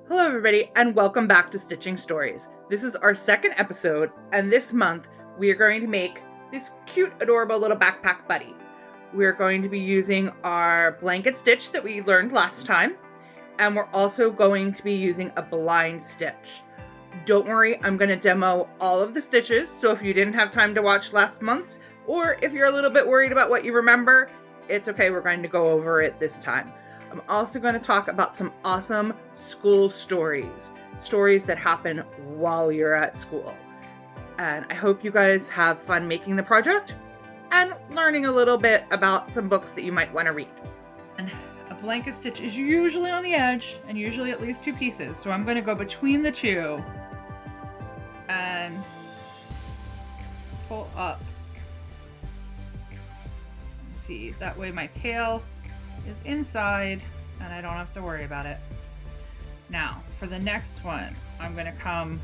Hello everybody and welcome back to Stitching Stories. This is our second episode and this month we are going to make this cute adorable little backpack buddy. We're going to be using our blanket stitch that we learned last time, and we're also going to be using a blind stitch. Don't worry, I'm going to demo all of the stitches, so if you didn't have time to watch last month's, or if you're a little bit worried about what you remember, it's okay, we're going to go over it this time. I'm also going to talk about some awesome school stories that happen while you're at school. And I hope you guys have fun making the project and learning a little bit about some books that you might want to read. And a blanket stitch is usually on the edge and usually at least two pieces. So I'm going to go between the two and pull up. See, that way my tail is inside and I don't have to worry about it. Now for the next one, I'm going to come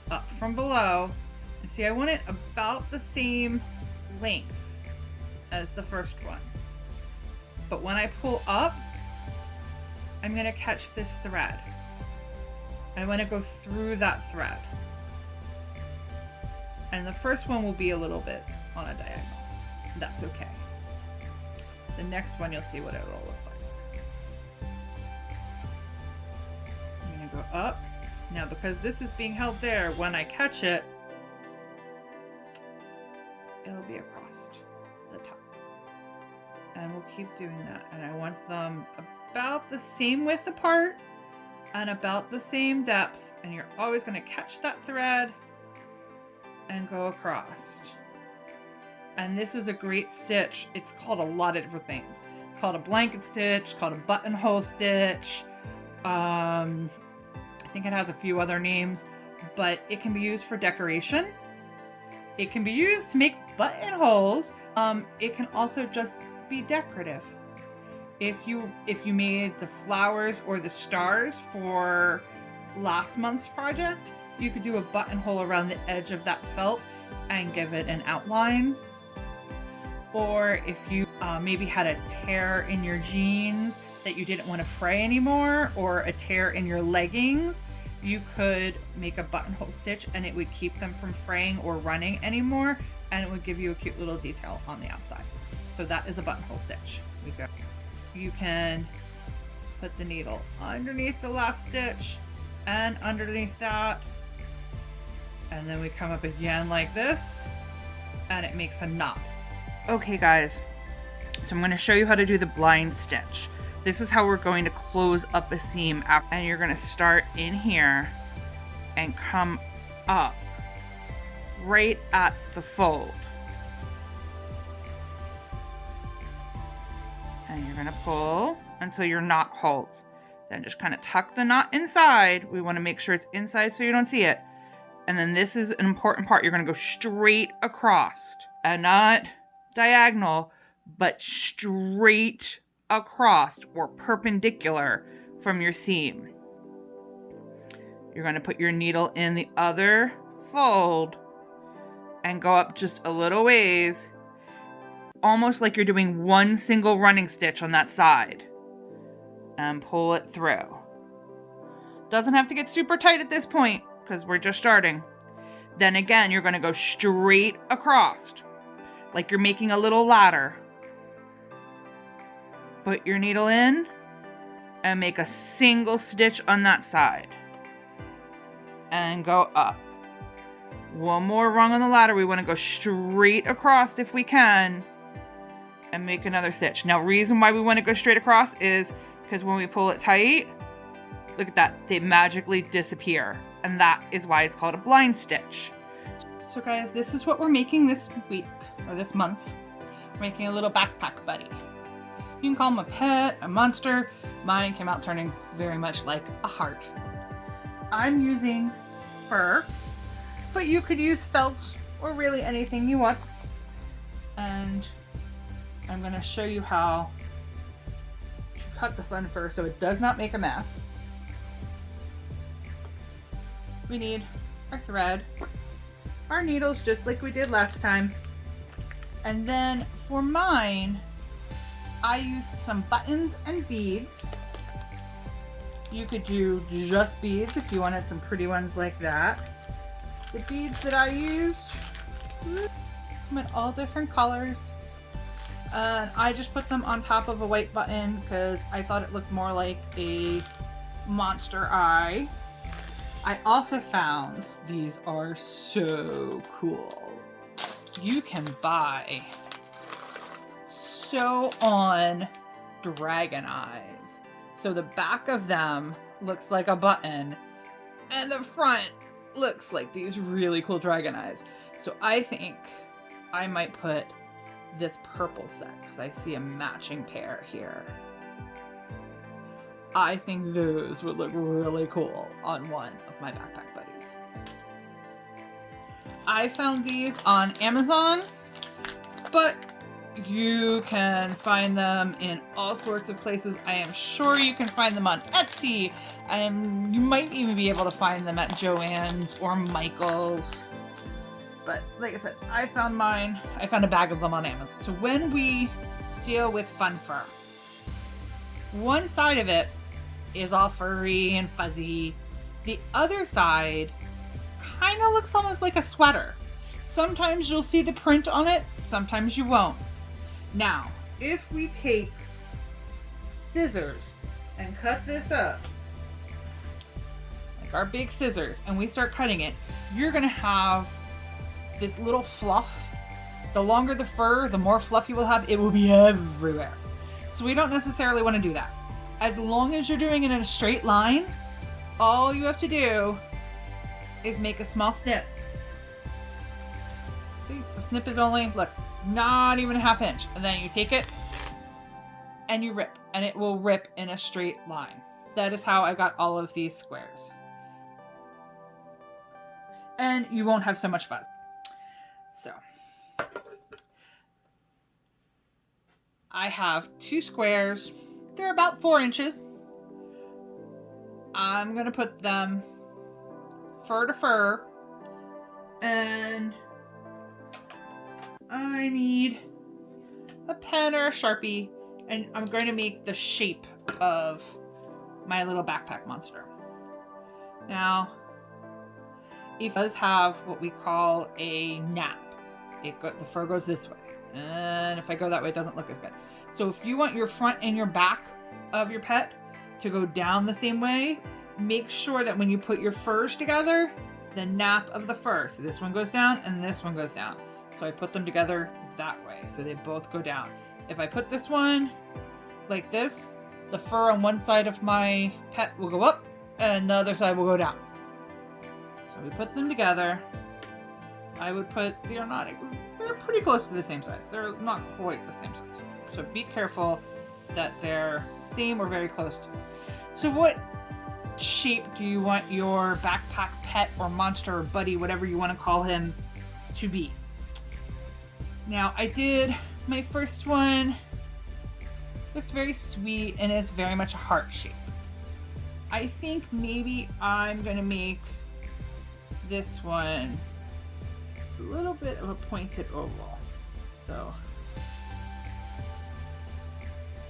up from below and see, I want it about the same length as the first one, but when I pull up, I'm going to catch this thread. I want to go through that thread, and the first one will be a little bit on a diagonal. That's okay. The next one, you'll see what it will look like. I'm going to go up. Now, because this is being held there, when I catch it, it'll be across the top. And we'll keep doing that. And I want them about the same width apart and about the same depth. And you're always going to catch that thread and go across. And this is a great stitch. It's called a lot of different things. It's called a blanket stitch, it's called a buttonhole stitch. I think it has a few other names, but it can be used for decoration. It can be used to make buttonholes. It can also just be decorative. If you made the flowers or the stars for last month's project, you could do a buttonhole around the edge of that felt and give it an outline. Or if you maybe had a tear in your jeans that you didn't want to fray anymore, or a tear in your leggings, you could make a buttonhole stitch and it would keep them from fraying or running anymore, and it would give you a cute little detail on the outside. So that is a buttonhole stitch. You can put the needle underneath the last stitch and underneath that, and then we come up again like this, and it makes a knot. Okay guys, so I'm going to show you how to do the blind stitch. This is how we're going to close up a seam, and you're going to start in here and come up right at the fold. And you're going to pull until your knot holds. Then just kind of tuck the knot inside. We want to make sure it's inside so you don't see it. And then this is an important part. You're going to go straight across and not diagonal, but straight across or perpendicular from your seam. You're going to put your needle in the other fold and go up just a little ways, almost like you're doing one single running stitch on that side, and pull it through. Doesn't have to get super tight at this point because we're just starting. Then again, you're going to go straight across like you're making a little ladder. Put your needle in and make a single stitch on that side and go up. One more rung on the ladder. We want to go straight across if we can and make another stitch. Now, reason why we want to go straight across is because when we pull it tight, look at that, they magically disappear. And that is why it's called a blind stitch. So guys, this is what we're making this week, or this month. We're making a little backpack buddy. You can call him a pet, a monster. Mine came out turning very much like a heart. I'm using fur, but you could use felt or really anything you want. And I'm going to show you how to cut the fun fur so it does not make a mess. We need our thread, our needles just like we did last time, and then for mine I used some buttons and beads You could do just beads if you wanted some pretty ones like that. The beads that I used come in all different colors. I just put them on top of a white button because I thought it looked more like a monster eye. I also found these are so cool. You can buy sew on dragon eyes. So the back of them looks like a button and the front looks like these really cool dragon eyes. So I think I might put this purple set because I see a matching pair here. I think those would look really cool on one of my backpack buddies. I found these on Amazon, but you can find them in all sorts of places. I am sure you can find them on Etsy. You might even be able to find them at Joann's or Michael's. But like I said, I found mine. I found a bag of them on Amazon. So when we deal with fun fur, one side of it is all furry and fuzzy. The other side kind of looks almost like a sweater. Sometimes you'll see the print on it, sometimes you won't. Now, if we take scissors and cut this up, like our big scissors, and we start cutting it, you're gonna have this little fluff. The longer the fur, the more fluff you will have. It will be everywhere. So we don't necessarily want to do that. As long as you're doing it in a straight line, all you have to do is make a small snip. See, the snip is only, look, not even a ½ inch. And then you take it and you rip, and it will rip in a straight line. That is how I got all of these squares. And you won't have so much fuzz. So, I have 2 squares. They're about 4 inches. I'm gonna put them fur to fur, and I need a pen or a Sharpie, and I'm going to make the shape of my little backpack monster. Now, it does have what we call a nap. The fur goes this way, and if I go that way, it doesn't look as good. So if you want your front and your back of your pet to go down the same way, make sure that when you put your furs together, the nap of the fur, so this one goes down and this one goes down. So I put them together that way, so they both go down. If I put this one like this, the fur on one side of my pet will go up and the other side will go down. So we put them together. I would put, they're pretty close to the same size. They're not quite the same size. So be careful that they're same or very close. So what shape do you want your backpack pet or monster or buddy, whatever you want to call him, to be? Now I did my first one. Looks very sweet and is very much a heart shape. I think maybe I'm going to make this one a little bit of a pointed oval. So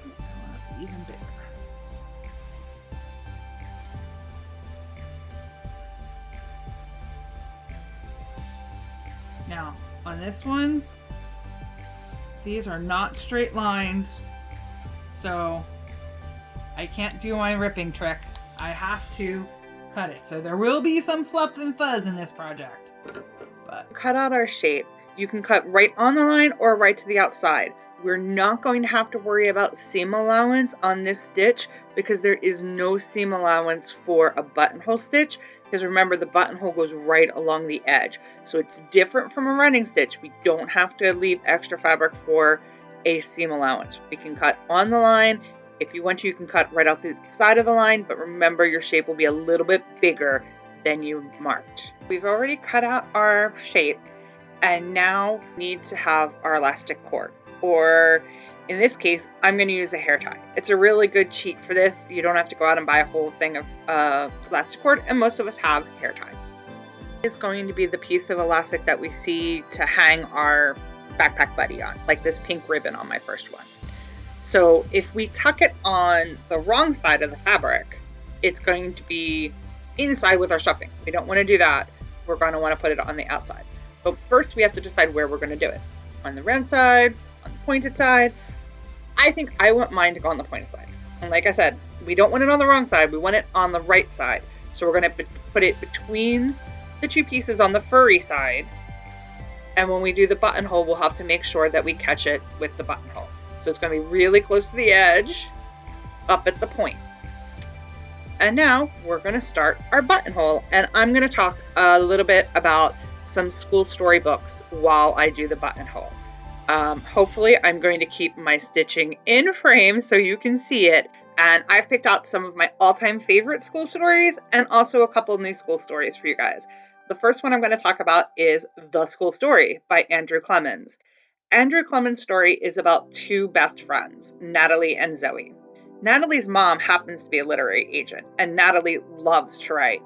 I want it even bigger. Now on this one, these are not straight lines, so I can't do my ripping trick. I have to cut it. So there will be some fluff and fuzz in this project. But cut out our shape. You can cut right on the line or right to the outside. We're not going to have to worry about seam allowance on this stitch because there is no seam allowance for a buttonhole stitch, because remember the buttonhole goes right along the edge. So it's different from a running stitch. We don't have to leave extra fabric for a seam allowance. We can cut on the line. If you want to, you can cut right out the side of the line, but remember your shape will be a little bit bigger than you marked. We've already cut out our shape and now need to have our elastic cord, or in this case, I'm going to use a hair tie. It's a really good cheat for this. You don't have to go out and buy a whole thing of elastic cord, and most of us have hair ties. It's going to be the piece of elastic that we see to hang our backpack buddy on, like this pink ribbon on my first one. So if we tuck it on the wrong side of the fabric, it's going to be inside with our stuffing. We don't want to do that. We're going to want to put it on the outside. But first we have to decide where we're going to do it. On the round side, on the pointed side. I think I want mine to go on the pointed side. And like I said, we don't want it on the wrong side. We want it on the right side. So we're going to put it between the two pieces on the furry side. And when we do the buttonhole, we'll have to make sure that we catch it with the buttonhole. So it's going to be really close to the edge, up at the point. And now we're going to start our buttonhole. And I'm going to talk a little bit about some school story books while I do the buttonhole. Hopefully I'm going to keep my stitching in frame so you can see it. And I've picked out some of my all-time favorite school stories and also a couple new school stories for you guys. The first one I'm going to talk about is The School Story by Andrew Clemens. Andrew Clemens' story is about two best friends, Natalie and Zoe. Natalie's mom happens to be a literary agent, and Natalie loves to write.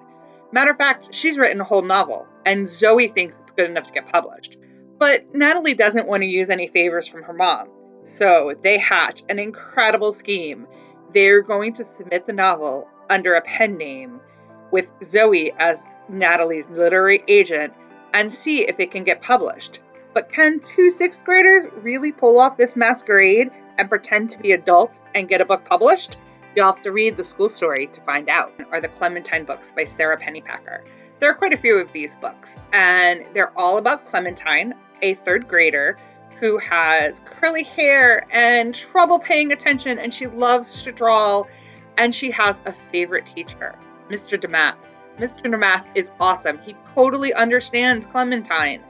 Matter of fact, she's written a whole novel, and Zoe thinks it's good enough to get published. But Natalie doesn't want to use any favors from her mom, so they hatch an incredible scheme. They're going to submit the novel under a pen name with Zoe as Natalie's literary agent and see if it can get published. But can two sixth graders really pull off this masquerade and pretend to be adults and get a book published? You'll have to read The School Story to find out. Are the Clementine books by Sara Pennypacker. There are quite a few of these books, and they're all about Clementine, a third grader who has curly hair and trouble paying attention, and she loves to draw, and she has a favorite teacher, Mr. Damas. Mr. Damas is awesome. He totally understands Clementine,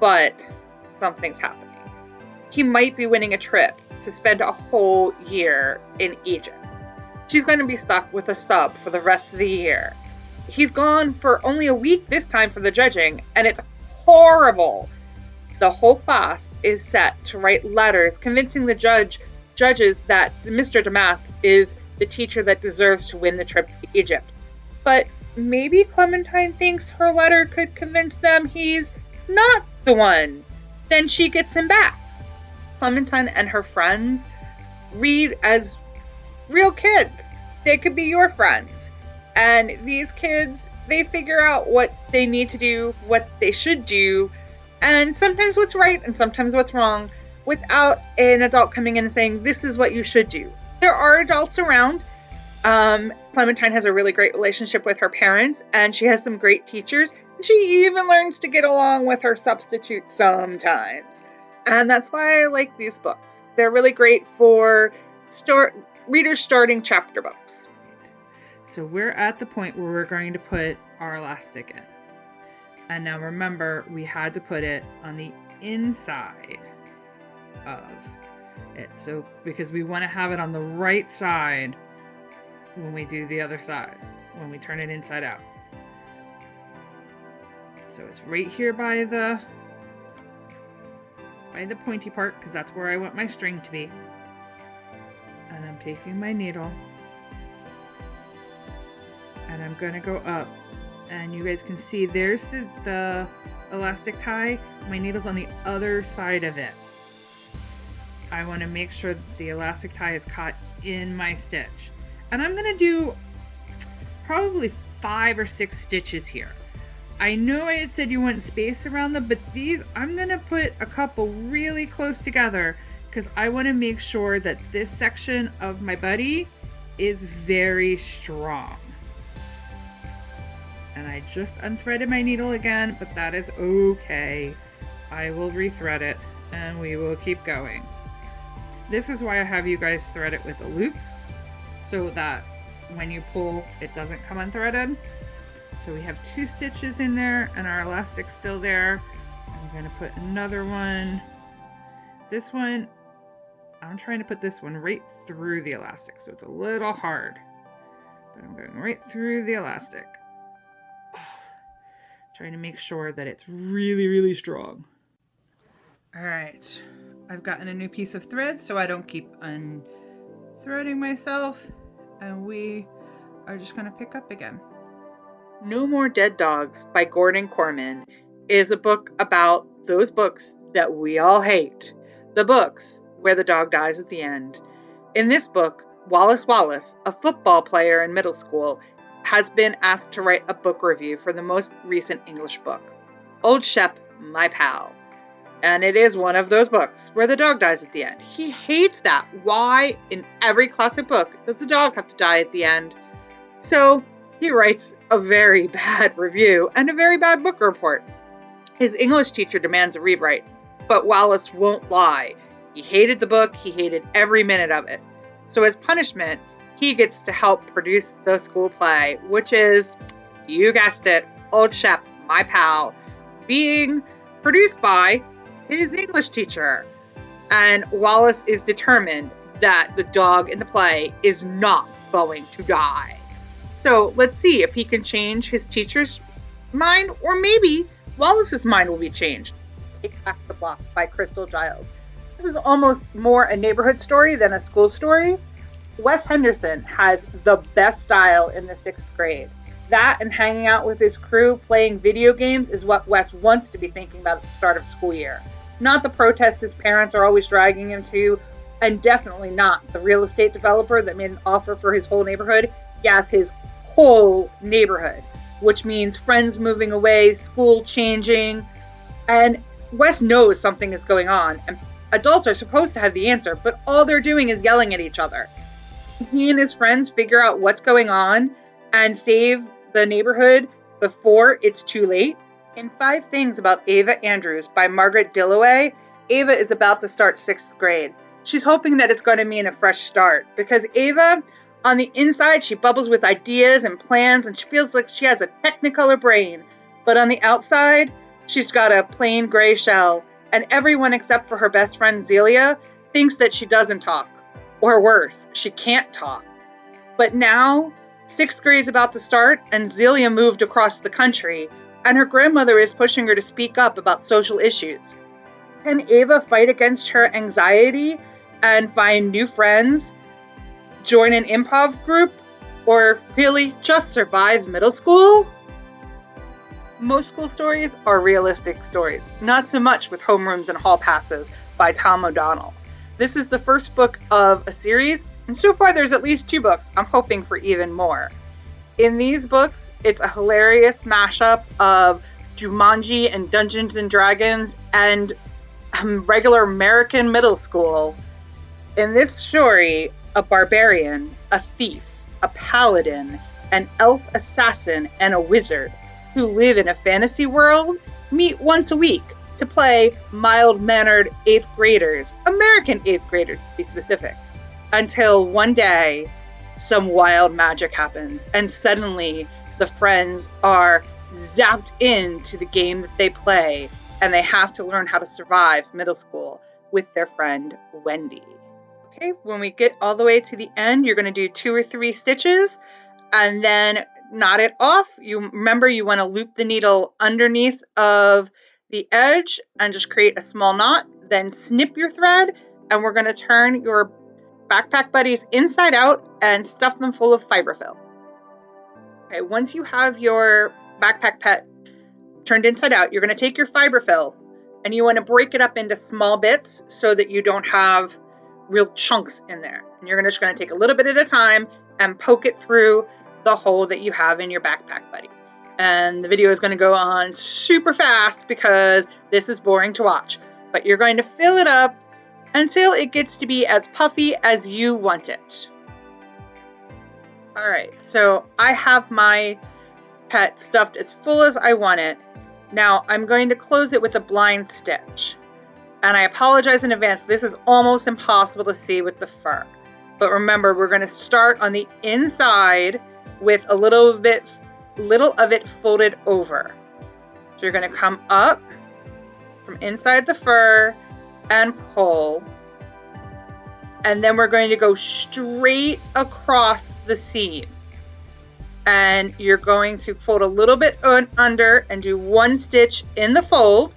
but something's happening. He might be winning a trip to spend a whole year in Egypt. She's going to be stuck with a sub for the rest of the year. He's gone for only a week this time for the judging, and it's horrible. The whole class is set to write letters convincing the judges that Mr. Damas is the teacher that deserves to win the trip to Egypt. But maybe Clementine thinks her letter could convince them he's not the one. Then she gets him back. Clementine and her friends read as real kids. They could be your friends. And these kids, they figure out what they need to do, what they should do, and sometimes what's right and sometimes what's wrong, without an adult coming in and saying, this is what you should do. There are adults around. Clementine has a really great relationship with her parents, and she has some great teachers. She even learns to get along with her substitute sometimes. And that's why I like these books. They're really great for readers starting chapter books. So we're at the point where we're going to put our elastic in. And now remember, we had to put it on the inside of it. So, because we want to have it on the right side when we do the other side, when we turn it inside out. So it's right here by the pointy part, because that's where I want my string to be. And I'm taking my needle and I'm going to go up. And you guys can see there's the elastic tie. My needle's on the other side of it. I want to make sure that the elastic tie is caught in my stitch. And I'm going to do probably 5 or 6 stitches here. I know I had said you want space around them, but these, I'm going to put a couple really close together because I want to make sure that this section of my buddy is very strong. And I just unthreaded my needle again, but that is okay. I will rethread it and we will keep going. This is why I have you guys thread it with a loop so that when you pull, it doesn't come unthreaded. So we have 2 stitches in there and our elastic's still there. I'm going to put another one. This one, I'm trying to put this one right through the elastic, so it's a little hard. But I'm going right through the elastic. Trying to make sure that it's really, really strong. All right, I've gotten a new piece of thread so I don't keep unthreading myself, and we are just going to pick up again. No More Dead Dogs by Gordon Korman is a book about those books that we all hate. The books where the dog dies at the end. In this book, Wallace, a football player in middle school, has been asked to write a book review for the most recent English book, Old Shep, My Pal. And it is one of those books where the dog dies at the end. He hates that. Why, in every classic book, does the dog have to die at the end? So he writes a very bad review and a very bad book report. His English teacher demands a rewrite, but Wallace won't lie. He hated the book. He hated every minute of it. So as punishment, he gets to help produce the school play, which is, you guessed it, Old Shep, My Pal, being produced by his English teacher. And Wallace is determined that the dog in the play is not going to die. So let's see if he can change his teacher's mind, or maybe Wallace's mind will be changed. Take Back the Block by Crystal Giles. This is almost more a neighborhood story than a school story. Wes Henderson has the best style in the 6th grade. That and hanging out with his crew playing video games is what Wes wants to be thinking about at the start of school year. Not the protests his parents are always dragging him to, and definitely not the real estate developer that made an offer for his whole neighborhood. Yes, his whole neighborhood, which means friends moving away, school changing, and Wes knows something is going on, and adults are supposed to have the answer, but all they're doing is yelling at each other. He and his friends figure out what's going on and save the neighborhood before it's too late. In 5 Things About Ava Andrews by Margaret Dilloway, Ava is about to start 6th grade. She's hoping that it's going to mean a fresh start, because Ava, on the inside, she bubbles with ideas and plans, and she feels like she has a technicolor brain. But on the outside, she's got a plain gray shell, and everyone except for her best friend Zelia thinks that she doesn't talk. Or worse, she can't talk. But now, 6th grade's about to start, and Zelia moved across the country, and her grandmother is pushing her to speak up about social issues. Can Ava fight against her anxiety and find new friends, join an improv group, or really just survive middle school? Most school stories are realistic stories, not so much with Homerooms and Hall Passes by Tom O'Donnell. This is the first book of a series, and so far there's at least 2 books. I'm hoping for even more. In these books, it's a hilarious mashup of Jumanji and Dungeons and Dragons and regular American middle school. In this story, a barbarian, a thief, a paladin, an elf assassin, and a wizard who live in a fantasy world meet once a week to play mild-mannered 8th graders, American 8th graders to be specific, until one day some wild magic happens and suddenly the friends are zapped into the game that they play, and they have to learn how to survive middle school with their friend Wendy. Okay, when we get all the way to the end, you're going to do 2 or 3 stitches and then knot it off. You remember you want to loop the needle underneath of the edge and just create a small knot, then snip your thread, and we're going to turn your backpack buddies inside out and stuff them full of fiberfill. Okay, once you have your backpack pet turned inside out, you're going to take your fiberfill and you want to break it up into small bits so that you don't have real chunks in there. And you're just going to take a little bit at a time and poke it through the hole that you have in your backpack buddy. And the video is going to go on super fast because this is boring to watch. But you're going to fill it up until it gets to be as puffy as you want it. Alright, so I have my pet stuffed as full as I want it. Now I'm going to close it with a blind stitch. And I apologize in advance, this is almost impossible to see with the fur. But remember, we're going to start on the inside with a little of it folded over. So you're going to come up from inside the fur and pull. And then we're going to go straight across the seam. And you're going to fold a little bit under and do 1 stitch in the fold.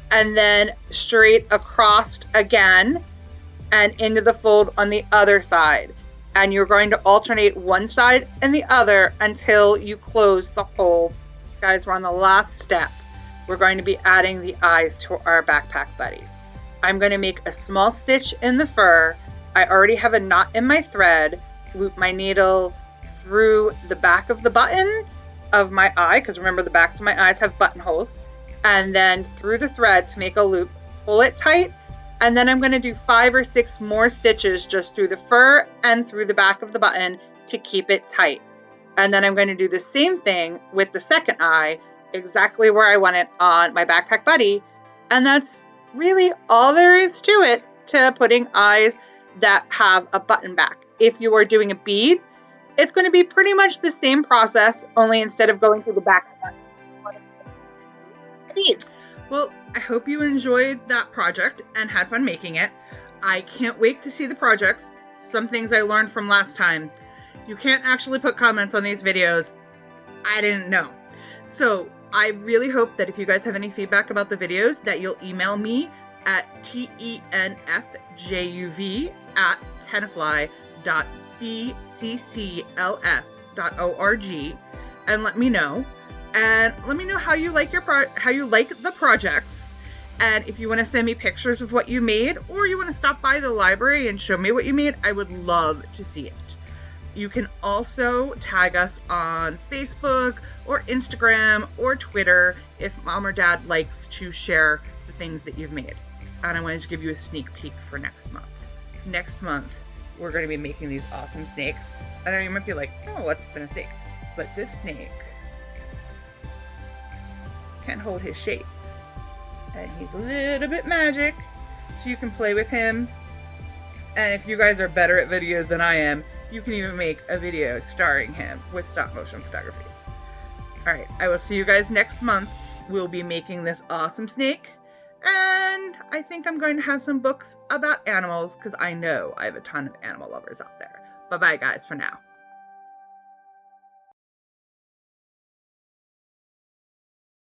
And then straight across again and into the fold on the other side. And you're going to alternate one side and the other until you close the hole. Guys, we're on the last step. We're going to be adding the eyes to our backpack buddy. I'm going to make a small stitch in the fur I already have a knot in my thread, loop my needle through the back of the button of my eye, because remember the backs of my eyes have buttonholes, and then through the thread to make a loop, pull it tight, and then I'm going to do 5 or 6 more stitches just through the fur and through the back of the button to keep it tight. And then I'm going to do the same thing with the second eye, exactly where I want it on my backpack buddy. And that's really all there is to it, to putting eyes that have a button back. If you are doing a bead, it's going to be pretty much the same process, only instead of going through the back of the bead. Well, I hope you enjoyed that project and had fun making it. I can't wait to see the projects. Some things I learned from last time. You can't actually put comments on these videos. I didn't know. So I really hope that if you guys have any feedback about the videos, that you'll email me at tenfly.bccls.org and let me know. And let me know how you like the projects. And if you want to send me pictures of what you made, or you want to stop by the library and show me what you made, I would love to see it. You can also tag us on Facebook or Instagram or Twitter if mom or dad likes to share the things that you've made. And I wanted to give you a sneak peek for next month. Next month, we're going to be making these awesome snakes. I know you might be like, oh, what's been a snake? But this snake can't hold his shape. And he's a little bit magic, so you can play with him. And if you guys are better at videos than I am, you can even make a video starring him with stop motion photography. Alright, I will see you guys next month. We'll be making this awesome snake. And I think I'm going to have some books about animals, because I know I have a ton of animal lovers out there. Bye-bye, guys, for now.